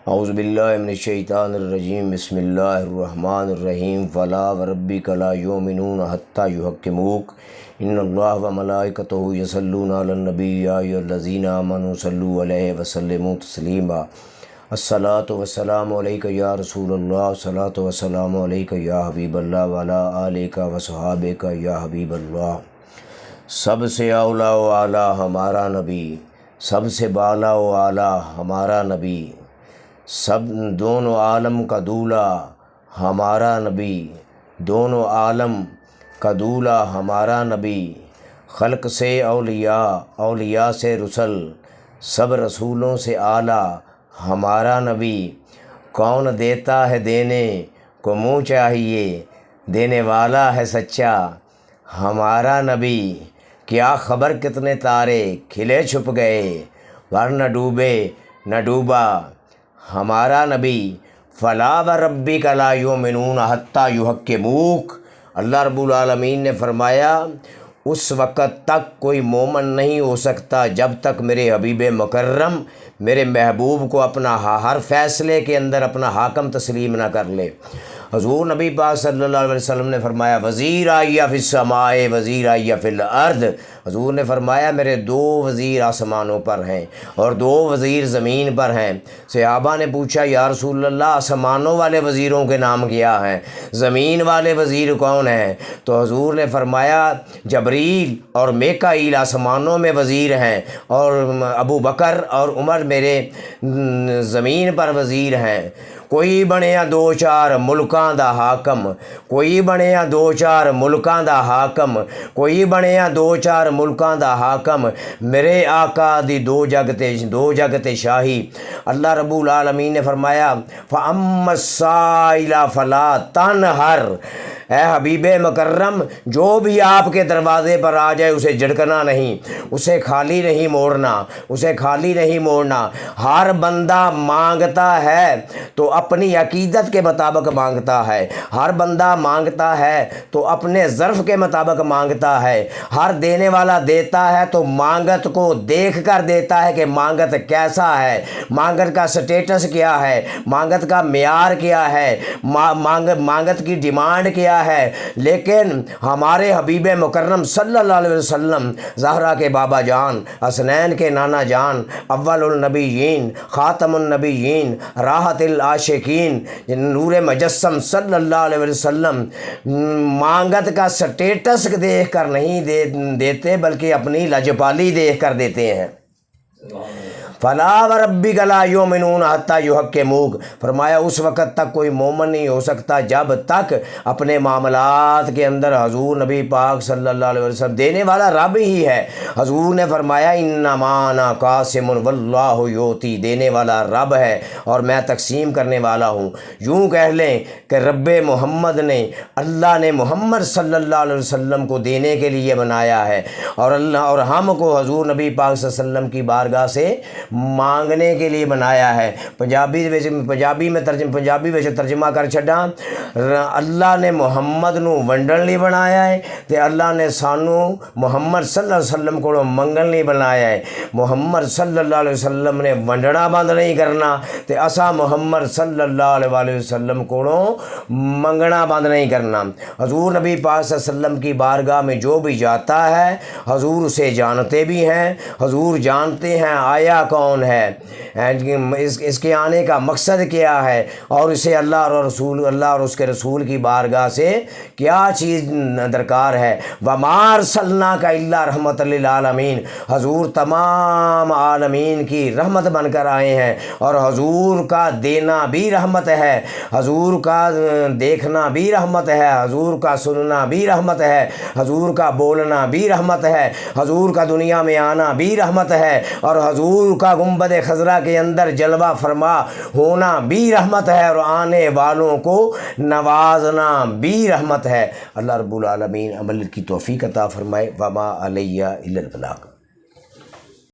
اعوذ باللہ من الشیطان الرجیم بسم اللہ الرحمن الرحیم فلا وربک لا یؤمنون حتی یحکموک ان اللہ وملائکتہ یصلون علی النبی یا ایھا الذین آمنوا صلوا علیہ وسلموا تسلیما الصلاۃ والسلام علیک یا رسول اللہ الصلاۃ والسلام علیک یا حبیب اللہ وعلی آلک وصحابک یا حبیب اللہ۔ سب سے اولیٰ و اعلیٰ ہمارا نبی، سب سے بالا و اعلیٰ ہمارا نبی، سب دونوں عالم کا دولہ ہمارا نبی، دونوں عالم کا دولہ ہمارا نبی، خلق سے اولیاء، اولیاء سے رسل، سب رسولوں سے اعلیٰ ہمارا نبی۔ کون دیتا ہے دینے کو منہ چاہیے، دینے والا ہے سچا ہمارا نبی۔ کیا خبر کتنے تارے کھلے چھپ گئے، ورنہ ڈوبے نہ ڈوبا ہمارا نبی۔ فلا وربک لا یؤمنون حتی یحکموک، اللہ رب العالمین نے فرمایا اس وقت تک کوئی مومن نہیں ہو سکتا جب تک میرے حبیب مکرم، میرے محبوب کو اپنا ہر فیصلے کے اندر اپنا حاکم تسلیم نہ کر لے۔ حضور نبی پاک صلی اللہ علیہ وسلم نے فرمایا وزیر آئیہ فی السماء وزیر آئیہ فی الارض، حضور نے فرمایا میرے دو وزیر آسمانوں پر ہیں اور دو وزیر زمین پر ہیں۔ صحابہ نے پوچھا یا رسول اللہ آسمانوں والے وزیروں کے نام کیا ہیں، زمین والے وزیر کون ہیں؟ تو حضور نے فرمایا جبریل اور میکائیل آسمانوں میں وزیر ہیں اور ابو بکر اور عمر میرے زمین پر وزیر ہیں۔ کوئی بنیا دو چار ملکاں دا حاکم، کوئی بنیا دو چار ملکاں دا حاکم، کوئی بنیا دو چار ملکاں دا حاکم، میرے آقا دی دو جگ تے شاہی۔ اللہ رب العالمین نے فرمایا فَأَمَّا السَّائِلَ فَلَا تَنْهَرْ، اے حبیب مکرم جو بھی آپ کے دروازے پر آ جائے اسے جھڑکنا نہیں، اسے خالی نہیں موڑنا، اسے خالی نہیں موڑنا۔ ہر بندہ مانگتا ہے تو اپنی عقیدت کے مطابق مانگتا ہے، ہر بندہ مانگتا ہے تو اپنے ظرف کے مطابق مانگتا ہے۔ ہر دینے والا دیتا ہے تو مانگت کو دیکھ کر دیتا ہے کہ مانگت کیسا ہے، مانگت کا سٹیٹس کیا ہے، مانگت کا معیار کیا ہے، مانگت کی ڈیمانڈ کیا ہے۔ لیکن ہمارے حبیب مکرم صلی اللہ علیہ وسلم، زہرا کے بابا جان، حسنین کے نانا جان، اول النبیین، خاتم النبیین، راحت العاشقین، نور مجسم صلی اللہ علیہ وسلم مانگت کا سٹیٹس دیکھ کر نہیں دیتے بلکہ اپنی لجپالی دیکھ کر دیتے ہیں۔ فلا وربک لا یؤمنون حتی یحکموک، فرمایا اس وقت تک کوئی مومن نہیں ہو سکتا جب تک اپنے معاملات کے اندر حضور نبی پاک صلی اللہ علیہ وسلم، دینے والا رب ہی ہے۔ حضور نے فرمایا انما انا قاسم واللہ یؤتی، دینے والا رب ہے اور میں تقسیم کرنے والا ہوں۔ یوں کہہ لیں کہ رب محمد نے، اللہ نے محمد صلی اللہ علیہ وسلم کو دینے کے لیے بنایا ہے اور ہم کو حضور نبی پاک صلی اللہ علیہ وسلم کی بارگاہ سے مانگنے کے لیے بنایا ہے۔ پنجابی میں ترجمہ کر چھڈا، اللہ نے محمد نو ونڈن لی بنایا ہے تے اللہ نے سانو محمد صلی اللہ علیہ وسلم کو منگن لی بنایا ہے۔ محمد صلی اللہ علیہ وسلم نے ونڈنا بند نہیں کرنا تے اسا محمد صلی اللہ علیہ وسلم کو منگنا بند نہیں کرنا۔ حضور نبی پاک صلی اللہ علیہ وسلم کی بارگاہ میں جو بھی جاتا ہے حضور اسے جانتے بھی ہیں، حضور جانتے ہیں آیا کون ہے، اس کے آنے کا مقصد کیا ہے اور اسے اللہ اور اس کے رسول کی بارگاہ سے کیا چیز درکار ہے۔ وَمَا أَرْسَلْنَاكَ إِلَّا رَحْمَةً لِّلْعَالَمِينَ، حضور تمام عالمین کی رحمت بن کر آئے ہیں اور حضور کا دینا بھی رحمت ہے، حضور کا دیکھنا بھی رحمت ہے، حضور کا سننا بھی رحمت ہے، حضور کا بولنا بھی رحمت ہے، حضور کا دنیا میں آنا بھی رحمت ہے اور حضور کا گنبد خضرا کے اندر جلوہ فرما ہونا بھی رحمت ہے اور آنے والوں کو نوازنا بھی رحمت ہے۔ اللہ رب العالمین عمل کی توفیق عطا فرمائے۔ وما علیہ الا البلاغ۔